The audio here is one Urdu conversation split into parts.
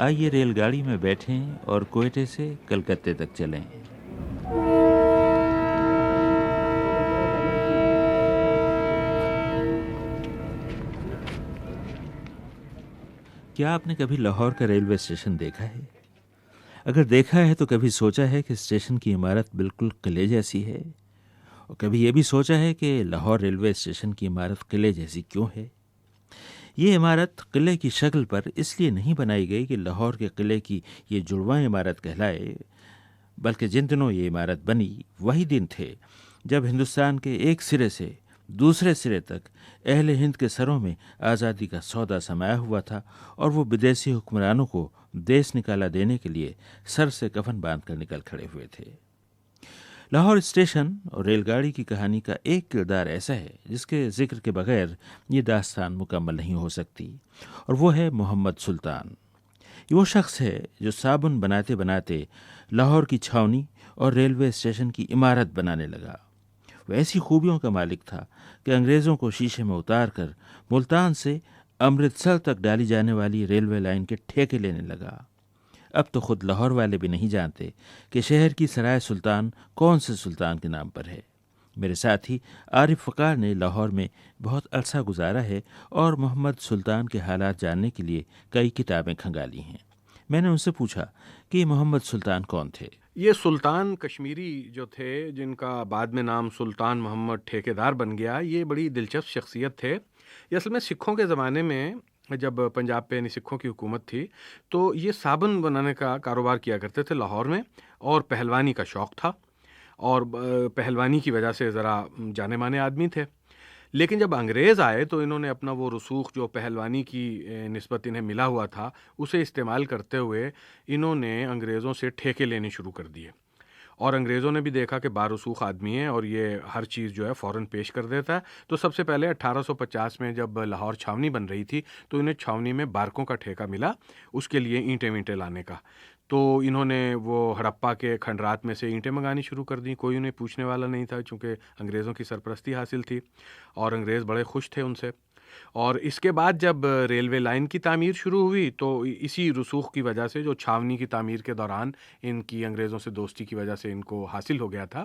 آئیے ریل گاڑی میں بیٹھیں اور کوئٹے سے کلکتے تک چلیں۔ کیا آپ نے کبھی لاہور کا ریلوے اسٹیشن دیکھا ہے؟ اگر دیکھا ہے تو کبھی سوچا ہے کہ اسٹیشن کی عمارت بالکل قلعے جیسی ہے؟ اور کبھی یہ بھی سوچا ہے کہ لاہور ریلوے اسٹیشن کی عمارت قلعے جیسی کیوں ہے؟ یہ عمارت قلعے کی شکل پر اس لیے نہیں بنائی گئی کہ لاہور کے قلعے کی یہ جڑواں عمارت کہلائے، بلکہ جن دنوں یہ عمارت بنی وہی دن تھے جب ہندوستان کے ایک سرے سے دوسرے سرے تک اہل ہند کے سروں میں آزادی کا سودا سمایا ہوا تھا اور وہ بدیسی حکمرانوں کو دیس نکالا دینے کے لیے سر سے کفن باندھ کر نکل کھڑے ہوئے تھے۔ لاہور اسٹیشن اور ریل گاڑی کی کہانی کا ایک کردار ایسا ہے جس کے ذکر کے بغیر یہ داستان مکمل نہیں ہو سکتی، اور وہ ہے محمد سلطان۔ یہ وہ شخص ہے جو صابن بناتے بناتے لاہور کی چھاونی اور ریلوے اسٹیشن کی عمارت بنانے لگا۔ وہ ایسی خوبیوں کا مالک تھا کہ انگریزوں کو شیشے میں اتار کر ملتان سے امرتسر تک ڈالی جانے والی ریلوے لائن کے ٹھیکے لینے لگا۔ اب تو خود لاہور والے بھی نہیں جانتے کہ شہر کی سرائے سلطان کون سے سلطان کے نام پر ہے۔ میرے ساتھی عارف فقار نے لاہور میں بہت عرصہ گزارا ہے اور محمد سلطان کے حالات جاننے کے لیے کئی کتابیں کھنگالی ہیں۔ میں نے ان سے پوچھا کہ یہ محمد سلطان کون تھے۔ یہ سلطان کشمیری جو تھے، جن کا بعد میں نام سلطان محمد ٹھیکیدار بن گیا، یہ بڑی دلچسپ شخصیت تھے۔ یہ اصل میں سکھوں کے زمانے میں جب پنجاب پہ سکھوں کی حکومت تھی تو یہ صابن بنانے کا کاروبار کیا کرتے تھے لاہور میں، اور پہلوانی کا شوق تھا، اور پہلوانی کی وجہ سے ذرا جانے مانے آدمی تھے۔ لیکن جب انگریز آئے تو انہوں نے اپنا وہ رسوخ جو پہلوانی کی نسبت انہیں ملا ہوا تھا اسے استعمال کرتے ہوئے انہوں نے انگریزوں سے ٹھیکے لینے شروع کر دیے، اور انگریزوں نے بھی دیکھا کہ بارسوخ آدمی ہے اور یہ ہر چیز جو ہے فوراً پیش کر دیتا ہے۔ تو سب سے پہلے 1850 میں جب لاہور چھاونی بن رہی تھی تو انہیں چھاونی میں بارکوں کا ٹھیکہ ملا، اس کے لیے اینٹیں وینٹیں لانے کا۔ تو انہوں نے وہ ہڑپا کے کھنڈرات میں سے اینٹیں منگانی شروع کر دیں، کوئی انہیں پوچھنے والا نہیں تھا چونکہ انگریزوں کی سرپرستی حاصل تھی، اور انگریز بڑے خوش تھے ان سے۔ اور اس کے بعد جب ریلوے لائن کی تعمیر شروع ہوئی تو اسی رسوخ کی وجہ سے جو چھاونی کی تعمیر کے دوران ان کی انگریزوں سے دوستی کی وجہ سے ان کو حاصل ہو گیا تھا،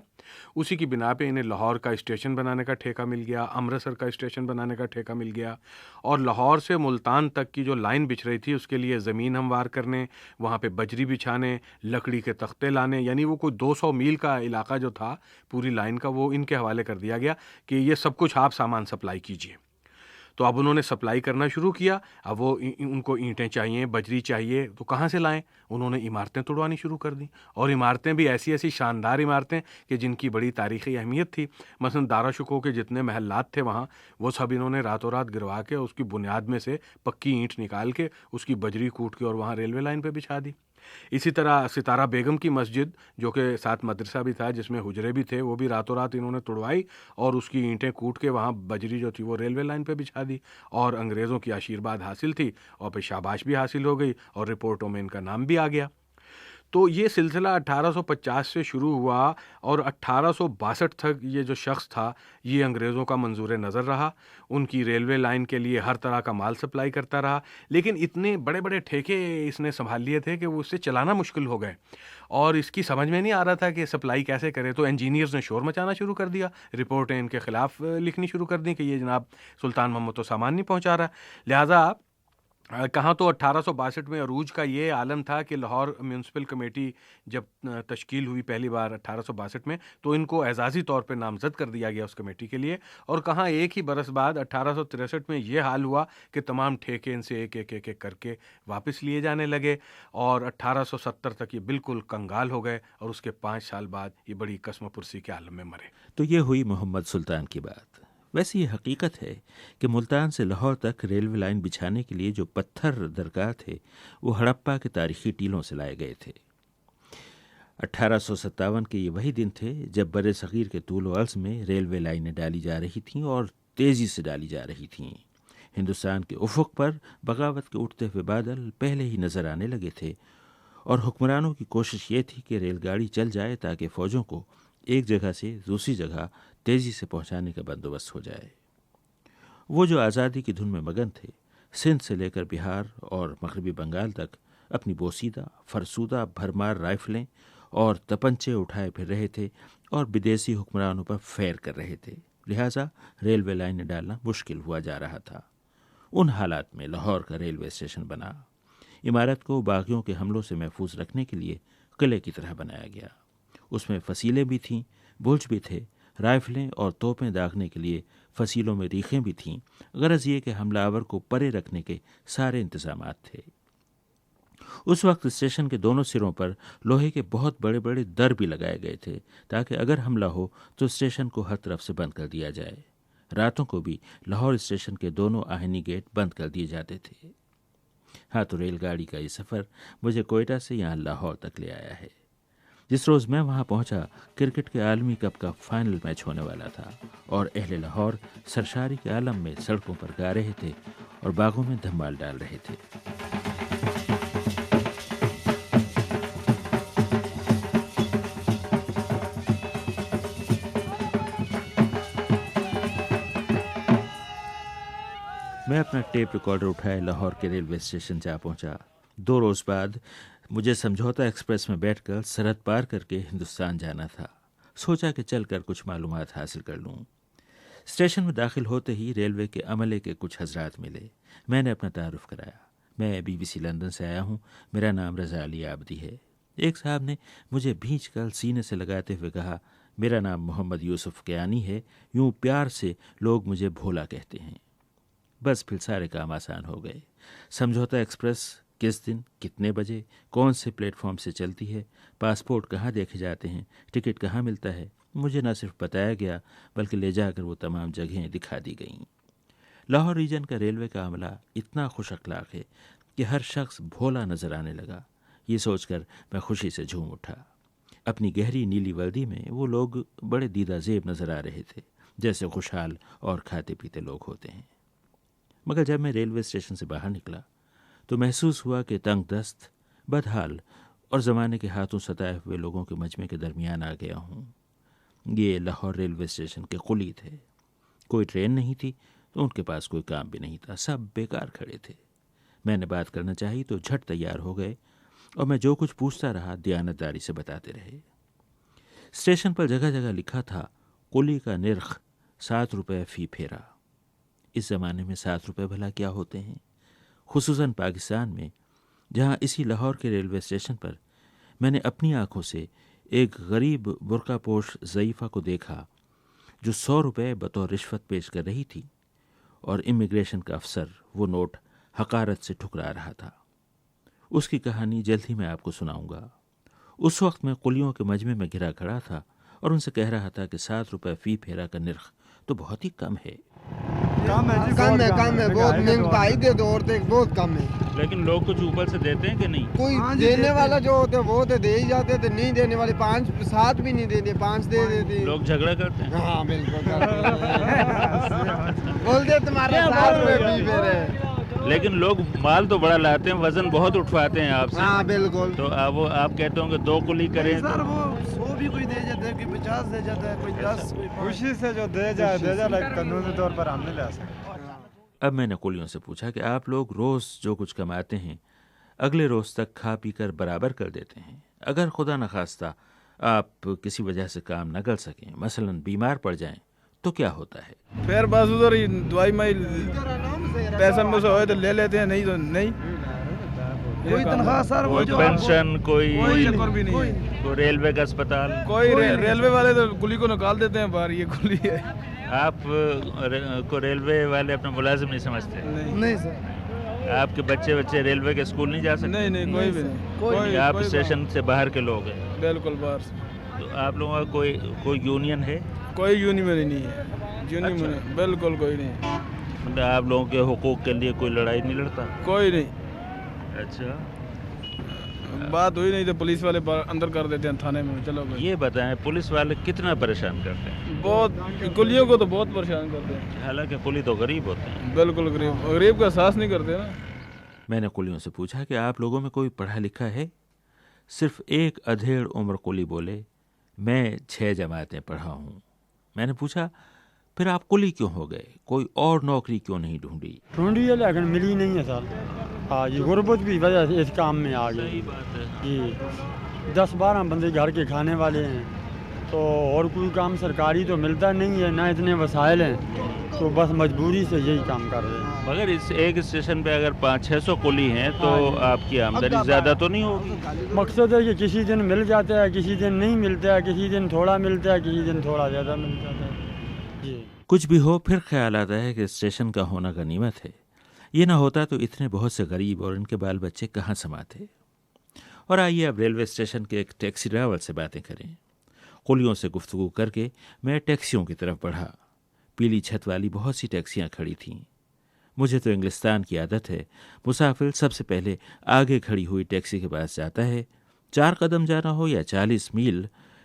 اسی کی بنا پہ انہیں لاہور کا اسٹیشن بنانے کا ٹھیکہ مل گیا، امرتسر کا اسٹیشن بنانے کا ٹھیکہ مل گیا، اور لاہور سے ملتان تک کی جو لائن بچھ رہی تھی اس کے لیے زمین ہموار کرنے، وہاں پہ بجری بچھانے، لکڑی کے تختے لانے، یعنی وہ کوئی 200 میل کا علاقہ جو تھا پوری لائن کا، وہ ان کے حوالے کر دیا گیا کہ یہ سب کچھ آپ سامان سپلائی کیجیے۔ تو اب انہوں نے سپلائی کرنا شروع کیا۔ اب وہ ان کو اینٹیں چاہیے، بجری چاہیے، تو کہاں سے لائیں؟ انہوں نے عمارتیں توڑوانی شروع کر دیں، اور عمارتیں بھی ایسی ایسی شاندار عمارتیں کہ جن کی بڑی تاریخی اہمیت تھی۔ مثلا دارا شکوہ کے جتنے محلات تھے وہاں، وہ سب انہوں نے راتوں رات گروا کے اس کی بنیاد میں سے پکی اینٹ نکال کے اس کی بجری کوٹ کے اور وہاں ریلوے لائن پہ بچھا دی۔ اسی طرح ستارہ بیگم کی مسجد جو کہ ساتھ مدرسہ بھی تھا جس میں حجرے بھی تھے، وہ بھی راتوں رات انہوں نے توڑوائی اور اس کی اینٹیں کوٹ کے وہاں بجری جو تھی وہ ریلوے لائن پہ بچھا دی، اور انگریزوں کی آشیرواد حاصل تھی اور پھر شاباش بھی حاصل ہو گئی اور رپورٹوں میں ان کا نام بھی آ گیا۔ تو یہ سلسلہ 1850 سے شروع ہوا اور 1862 تک یہ جو شخص تھا یہ انگریزوں کا منظور نظر رہا، ان کی ریلوے لائن کے لیے ہر طرح کا مال سپلائی کرتا رہا، لیکن اتنے بڑے بڑے ٹھیکے اس نے سنبھال لیے تھے کہ وہ اس سے چلانا مشکل ہو گئے، اور اس کی سمجھ میں نہیں آ رہا تھا کہ سپلائی کیسے کرے۔ تو انجینئرز نے شور مچانا شروع کر دیا، رپورٹیں ان کے خلاف لکھنی شروع کر دیں کہ یہ جناب سلطان محمد تو سامان نہیں پہنچا رہا۔ لہٰذا کہاں تو 1862 میں عروج کا یہ عالم تھا کہ لاہور میونسپل کمیٹی جب تشکیل ہوئی پہلی بار 1862 میں تو ان کو اعزازی طور پہ نامزد کر دیا گیا اس کمیٹی کے لیے، اور کہاں ایک ہی برس بعد 1863 میں یہ حال ہوا کہ تمام ٹھیکے ان سے ایک ایک ایک ایک کر کے واپس لیے جانے لگے، اور 1870 تک یہ بالکل کنگال ہو گئے، اور اس کے 5 سال بعد یہ بڑی قسم پرسی کے عالم میں مرے۔ تو یہ ہوئی محمد سلطان کی بات۔ ویسے یہ حقیقت ہے کہ ملتان سے لاہور تک ریلوے لائن بچھانے کے لیے جو پتھر درکار تھے وہ ہڑپا کے تاریخی ٹیلوں سے لائے گئے تھے۔ 1857 کے یہ وہی دن تھے جب بر صغیر کے طول و عرض میں ریلوے لائنیں ڈالی جا رہی تھیں اور تیزی سے ڈالی جا رہی تھیں۔ ہندوستان کے افق پر بغاوت کے اٹھتے ہوئے بادل پہلے ہی نظر آنے لگے تھے، اور حکمرانوں کی کوشش یہ تھی کہ ریل گاڑی چل جائے تاکہ فوجوں کو ایک جگہ سے دوسری جگہ تیزی سے پہنچانے کا بندوبست ہو جائے۔ وہ جو آزادی کی دھن میں مگن تھے، سندھ سے لے کر بہار اور مغربی بنگال تک اپنی بوسیدہ فرسودہ بھرمار رائفلیں اور تپنچے اٹھائے پھر رہے تھے اور بدیسی حکمرانوں پر فیر کر رہے تھے، لہٰذا ریلوے لائنیں ڈالنا مشکل ہوا جا رہا تھا۔ ان حالات میں لاہور کا ریلوے اسٹیشن بنا۔ عمارت کو باغیوں کے حملوں سے محفوظ رکھنے کے لیے قلعے کی طرح بنایا گیا۔ اس میں فصیلیں بھی تھیں، برج بھی تھے، رائفلیں اور توپیں داغنے کے لیے فصیلوں میں ریخیں بھی تھیں، غرض یہ کہ حملہ آور کو پرے رکھنے کے سارے انتظامات تھے۔ اس وقت اسٹیشن کے دونوں سروں پر لوہے کے بہت بڑے بڑے در بھی لگائے گئے تھے تاکہ اگر حملہ ہو تو اسٹیشن کو ہر طرف سے بند کر دیا جائے۔ راتوں کو بھی لاہور اسٹیشن کے دونوں آہنی گیٹ بند کر دیے جاتے تھے۔ ہاں، تو ریل گاڑی کا یہ سفر مجھے کوئٹہ سے یہاں لاہور تک لے آیا ہے۔ جس روز میں وہاں پہنچا کرکٹ کے عالمی کپ کا فائنل میچ ہونے والا تھا اور اہل لاہور سرشاری کے عالم میں سڑکوں پر گا رہے تھے اور باغوں میں دھمال ڈال رہے تھے۔ میں اپنا ٹیپ ریکارڈر اٹھائے لاہور کے ریلوے اسٹیشن جا پہنچا۔ 2 روز بعد مجھے سمجھوتا ایکسپریس میں بیٹھ کر سرحد پار کر کے ہندوستان جانا تھا۔ سوچا کہ چل کر کچھ معلومات حاصل کر لوں۔ اسٹیشن میں داخل ہوتے ہی ریلوے کے عملے کے کچھ حضرات ملے۔ میں نے اپنا تعارف کرایا۔ میں BBC لندن سے آیا ہوں، میرا نام رضا علی عابدی ہے۔ ایک صاحب نے مجھے بھینچ کر سینے سے لگاتے ہوئے کہا، میرا نام محمد یوسف کیانی ہے، یوں پیار سے لوگ مجھے بھولا کہتے ہیں۔ بس پھر سارے کام آسان ہو گئے۔ سمجھوتا ایکسپریس کس دن، کتنے بجے، کون سے پلیٹ فارم سے چلتی ہے، پاسپورٹ کہاں دیکھے جاتے ہیں، ٹکٹ کہاں ملتا ہے، مجھے نہ صرف بتایا گیا بلکہ لے جا کر وہ تمام جگہیں دکھا دی گئیں۔ لاہور ریجن کا ریلوے کا عملہ اتنا خوش اخلاق ہے کہ ہر شخص بھولا نظر آنے لگا۔ یہ سوچ کر میں خوشی سے جھوم اٹھا۔ اپنی گہری نیلی وردی میں وہ لوگ بڑے دیدہ زیب نظر آ رہے تھے، جیسے خوشحال اور کھاتے پیتے لوگ ہوتے ہیں۔ مگر جب میں ریلوے اسٹیشن سے باہر نکلا تو محسوس ہوا کہ تنگ دست، بدحال اور زمانے کے ہاتھوں ستائے ہوئے لوگوں کے مجمع کے درمیان آ گیا ہوں۔ یہ لاہور ریلوے اسٹیشن کے قلی تھے۔ کوئی ٹرین نہیں تھی تو ان کے پاس کوئی کام بھی نہیں تھا، سب بیکار کھڑے تھے۔ میں نے بات کرنا چاہی تو جھٹ تیار ہو گئے اور میں جو کچھ پوچھتا رہا دیانتداری سے بتاتے رہے۔ اسٹیشن پر جگہ جگہ لکھا تھا، قلی کا نرخ 7 روپے فی پھیرا۔ اس زمانے میں 7 روپے بھلا کیا ہوتے ہیں، خصوصاً پاکستان میں، جہاں اسی لاہور کے ریلوے اسٹیشن پر میں نے اپنی آنکھوں سے ایک غریب برقع پوش ضعیفہ کو دیکھا جو 100 روپے بطور رشوت پیش کر رہی تھی اور امیگریشن کا افسر وہ نوٹ حقارت سے ٹھکرا رہا تھا۔ اس کی کہانی جلد ہی میں آپ کو سناؤں گا۔ اس وقت میں قلیوں کے مجمع میں گھرا کھڑا تھا اور ان سے کہہ رہا تھا کہ 7 روپے فی پھیرا کا نرخ تو بہت ہی کم ہے۔ کم ہے بہت مہنگائی کے دور تک بہت کم ہے۔ لیکن لوگ کچھ اوپر سے دیتے ہیں کہ نہیں؟ کوئی دینے والا جو ہوتے وہ تو دے ہی جاتے تھے، نہیں دینے والے 5-7 بھی نہیں دیتے، 5 دے دیتے۔ لوگ جھگڑا کرتے ہیں؟ ہاں بالکل بولتے تمہارا 7 روپے فی پھیرا۔ لیکن لوگ مال تو بڑا لاتے ہیں، وزن بہت اٹھواتے ہیں آپ سے۔ ہاں بالکل۔ تو وہ آپ کہتے ہوں کہ 2 قلی کریں؟ سر وہ 100 بھی کوئی دے جاتا ہے، کوئی 50 دے جاتا ہے، کوئی 10، کوئی 5۔ خوشی سے جو دے جائے لیکن قانونی طور پر ہم نہیں لے سکتے۔ اب میں نے قلیوں سے پوچھا کہ آپ لوگ روز جو کچھ کماتے ہیں اگلے روز تک کھا پی کر برابر کر دیتے ہیں؟ اگر خدا نخواستہ آپ کسی وجہ سے کام نہ کر سکیں، مثلاً بیمار پڑ جائیں، تو کیا ہوتا ہے؟ پھر بس ادھر ہی دوائی میں پیسہ میں سے ہوئے تو لے لیتے ہیں، نہیں تو نہیں۔ کوئی تنخواہ سر، وہ کوئی جو پینشن، کوئی چکر بھی نہیں ہے۔ کوئی ریلوے کا اسپتال؟ کوئی ریلوے والے تو کلی کو نکال دیتے ہیں باہر، یہ کلی ہے۔ آپ کو ریلوے والے اپنا ملازم نہیں سمجھتے؟ نہیں سر۔ آپ کے بچے ریلوے کے اسکول نہیں جا سکتے؟ نہیں کوئی بھی نہیں، کوئی۔ آپ اسٹیشن سے باہر کے لوگ ہیں؟ بالکل باہر سے۔ تو آپ لوگوں کا کوئی یونین ہے؟ کوئی یونین نہیں ہے، یونین بالکل کوئی نہیں۔ مطلب آپ لوگوں کے حقوق کے لیے کوئی لڑائی نہیں لڑتا؟ کوئی نہیں۔ اچھا، بات ہوئی نہیں تو پولیس والے اندر کر دیتے ہیں تھانے میں، چلو بھائی۔ یہ بتائیں پولیس والے کتنا پریشان کرتے ہیں؟ بہت، کلیوں کو تو بہت پریشان کرتے ہیں۔ حالانکہ قلی تو غریب ہوتے ہیں۔ بالکل غریب کا احساس نہیں کرتے نا۔ میں نے قلیوں سے پوچھا کہ آپ لوگوں میں کوئی پڑھا لکھا ہے؟ صرف ایک ادھیڑ عمر قلی بولے، میں 6 جماعتیں پڑھا ہوں۔ میں نے پوچھا پھر آپ قلی کیوں ہو گئے، کوئی اور نوکری کیوں نہیں ڈھونڈی؟ ڈھونڈی ہے لیکن ملی نہیں ہے سال۔ ہاں یہ غربت بھی وجہ سے اس کام میں آ گئی. بات ہے. یہ 10-12 بندے گھر کے کھانے والے ہیں تو اور کوئی کام سرکاری تو ملتا نہیں ہے، نہ اتنے وسائل ہیں، تو بس مجبوری سے یہی کام کر رہے ہیں. مگر اس ایک اسٹیشن پہ اگر 500-600 کلی ہیں تو آپ کی آمدنی زیادہ تو نہیں ہوگی؟ مقصد ہے کہ کسی دن مل جاتا ہے، کسی دن نہیں ملتا ہے، کسی دن تھوڑا ملتا ہے، کسی دن تھوڑا زیادہ مل جاتا ہے. جی کچھ بھی ہو، پھر خیال آتا ہے کہ اسٹیشن کا ہونا غنیمت ہے. یہ نہ ہوتا تو اتنے بہت سے غریب اور ان کے بال بچے کہاں سماتے. اور آئیے اب ریلوے اسٹیشن کے ایک ٹیکسی ڈرائیور سے باتیں کریں. قلیوں سے گفتگو کر کے میں ٹیکسیوں کی طرف بڑھا. پیلی چھت والی بہت سی ٹیکسیاں کھڑی تھیں. مجھے تو انگلستان کی عادت ہے، مسافر سب سے پہلے آگے کھڑی ہوئی ٹیکسی کے پاس جاتا ہے. 4 قدم جانا ہو یا 40 میل،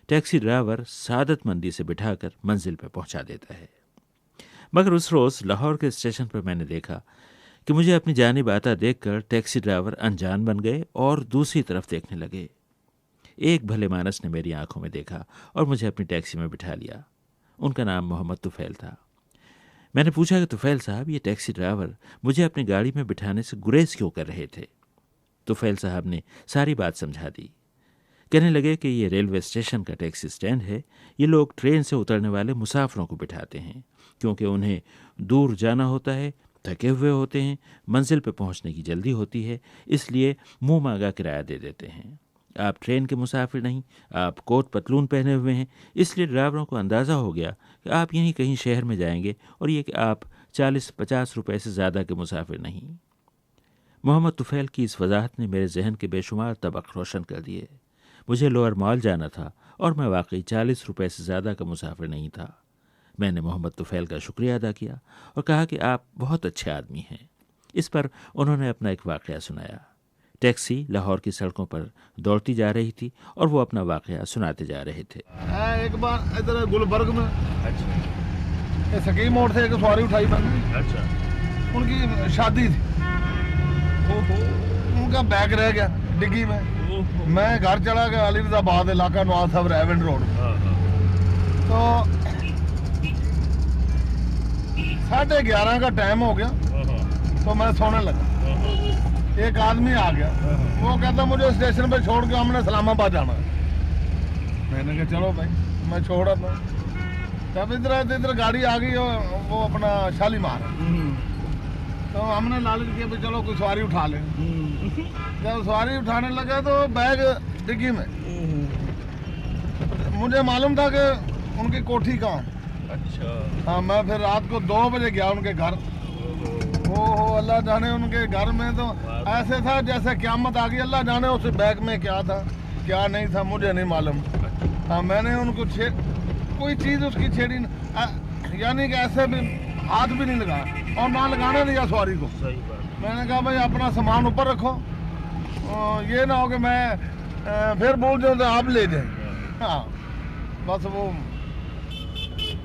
ٹیکسی ڈرائیور سعادت مندی سے بٹھا کر منزل پہ پہنچا دیتا ہے. مگر اس روز لاہور کے اسٹیشن پر میں نے دیکھا کہ مجھے اپنی جانب آتا دیکھ کر ٹیکسی ڈرائیور انجان بن گئے اور دوسری طرف دیکھنے لگے. ایک بھلے مانس نے میری آنکھوں میں دیکھا اور مجھے اپنی ٹیکسی میں بٹھا لیا. ان کا نام محمد طفیل تھا. میں نے پوچھا کہ طفیل صاحب، یہ ٹیکسی ڈرائیور مجھے اپنی گاڑی میں بٹھانے سے گریز کیوں کر رہے تھے؟ طفیل صاحب نے ساری بات سمجھا دی. کہنے لگے کہ یہ ریلوے اسٹیشن کا ٹیکسی اسٹینڈ ہے. یہ لوگ ٹرین سے اترنے والے مسافروں کو بٹھاتے ہیں کیونکہ انہیں دور جانا ہوتا ہے، تھکے ہوئے ہوتے ہیں، منزل پہ پہنچنے کی جلدی ہوتی ہے، اس لیے منہ مانگا کرایہ دے دیتے ہیں. آپ ٹرین کے مسافر نہیں، آپ کوٹ پتلون پہنے ہوئے ہیں، اس لیے ڈرائیوروں کو اندازہ ہو گیا کہ آپ یہیں کہیں شہر میں جائیں گے اور یہ کہ آپ 40-50 روپے سے زیادہ کے مسافر نہیں. محمد طفیل کی اس وضاحت نے میرے ذہن کے بے شمار طبق روشن کر دیے. مجھے لوئر مال جانا تھا اور میں واقعی 40 روپے سے زیادہ کا مسافر نہیں تھا. میں نے محمد طفیل کا شکریہ ادا کیا اور کہا کہ آپ بہت اچھے آدمی ہیں. اس پر انہوں نے اپنا ایک واقعہ سنایا. ٹیکسی لاہور کی سڑکوں پر دوڑتی جا رہی تھی اور وہ اپنا واقعہ سناتے جا رہے تھے. ایک بار ادھر گلبرگ میں سکیم موڑ سے ایک سواری اٹھائی میں نے. ان کی شادی تھی، ان کا بیگ رہ گیا ڈگی میں. میں گھر چلا گیا علی رضا آباد علاقہ نواز صاحب ریونڈ روڈ. تو 11:30 کا ٹائم ہو گیا تو میں سونے لگا. ایک آدمی آ گیا، وہ کہتا مجھے اسٹیشن پہ چھوڑ کے ہم نے اسلام آباد جانا ہے. میں نے کہا چلو بھائی، میں چھوڑا تھا. جب ادھر گاڑی آ گئی وہ اپنا شالیمار، تو ہم نے لالچ کیا بھی چلو کوئی سواری اٹھا لیں. جب سواری اٹھانے لگا تو بیگ ڈگی میں. مجھے معلوم تھا کہ ان کی کوٹھی کہاں. ہاں میں پھر رات کو 2 بجے گیا ان کے گھر. اللہ جانے ان کے گھر میں تو ایسے تھا جیسے قیامت آ گئی. اللہ جانے اس بیگ میں کیا تھا کیا نہیں تھا مجھے نہیں معلوم. ہاں میں نے ان کو کوئی چیز اس کی چھیڑی، یعنی کہ ایسے بھی ہاتھ بھی نہیں لگایا اور نہ لگانے دیا سواری کو. میں نے کہا بھائی اپنا سامان اوپر رکھو، یہ نہ ہو کہ میں پھر بول جاؤں تو آپ لے جائیں. ہاں بس وہ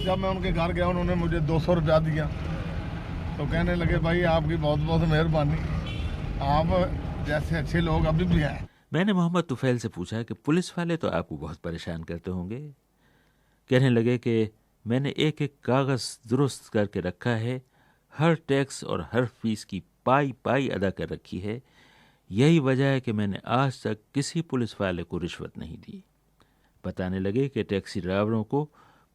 جب میں ان کے گھر گیا انہوں نے مجھے 200 روپیہ دیا. تو کہنے لگے بھائی آپ کی بہت بہت مہربانی، آپ جیسے اچھے لوگ ابھی بھی ہیں. میں نے محمد طفیل سے پوچھا کہ پولیس والے تو آپ کو بہت پریشان کرتے ہوں گے. کہنے لگے کہ میں نے ایک کاغذ درست کر کے رکھا ہے، ہر ٹیکس اور ہر فیس کی پائی ادا کر رکھی ہے. یہی وجہ ہے کہ میں نے آج تک کسی پولیس والے کو رشوت نہیں دی. بتانے لگے کہ ٹیکسی ڈرائیوروں کو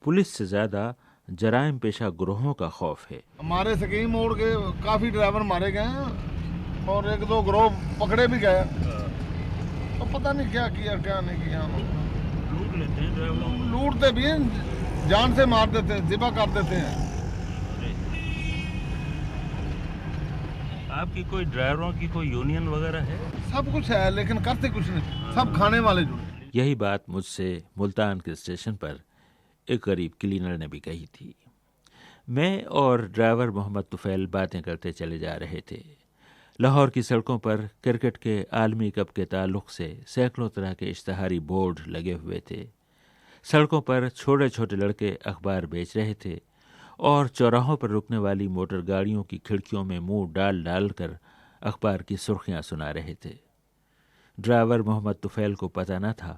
پولیس سے زیادہ جرائم پیشہ گروہوں کا خوف ہے. ہمارے سکیم موڑ کے کافی ڈرائیور مارے گئے ہیں اور 1-2 گروہ پکڑے بھی گئے. تو پتہ نہیں کیا کیا کیا نہیں کیا. لوٹ لیتے ہیں ڈرائیوروں، لوٹتے بھی ہیں، جان سے مار دیتے ہیں، ذبح کر دیتے ہیں. آپ کی کوئی ڈرائیوروں کی کوئی یونین وغیرہ ہے؟ سب کچھ ہے لیکن کرتے کچھ نہیں، سب کھانے والے جڑے. یہی بات مجھ سے ملتان کے اسٹیشن پر ایک غریب کلینر نے بھی کہی تھی. میں اور ڈرائیور محمد طفیل باتیں کرتے چلے جا رہے تھے. لاہور کی سڑکوں پر کرکٹ کے عالمی کپ کے تعلق سے سینکڑوں طرح کے اشتہاری بورڈ لگے ہوئے تھے. سڑکوں پر چھوٹے چھوٹے لڑکے اخبار بیچ رہے تھے اور چوراہوں پر رکنے والی موٹر گاڑیوں کی کھڑکیوں میں منہ ڈال ڈال کر اخبار کی سرخیاں سنا رہے تھے. ڈرائیور محمد طفیل کو پتہ نہ تھا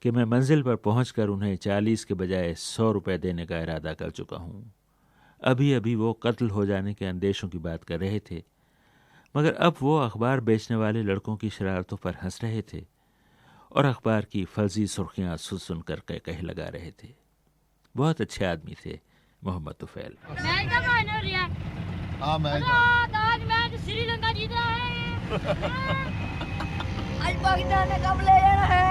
کہ میں منزل پر پہنچ کر انہیں 40 کے بجائے 100 روپے دینے کا ارادہ کر چکا ہوں. ابھی وہ قتل ہو جانے کے اندیشوں کی بات کر رہے تھے. مگر اب وہ اخبار بیچنے والے لڑکوں کی شرارتوں پر ہنس رہے تھے اور اخبار کی فرضی سرخیاں سن کر کہہ لگا رہے تھے. بہت اچھے آدمی تھے محمد طفیل. ہاں میں سری لنکا جیت رہا ہے. آج پاکستان نے کب لے جانا ہے.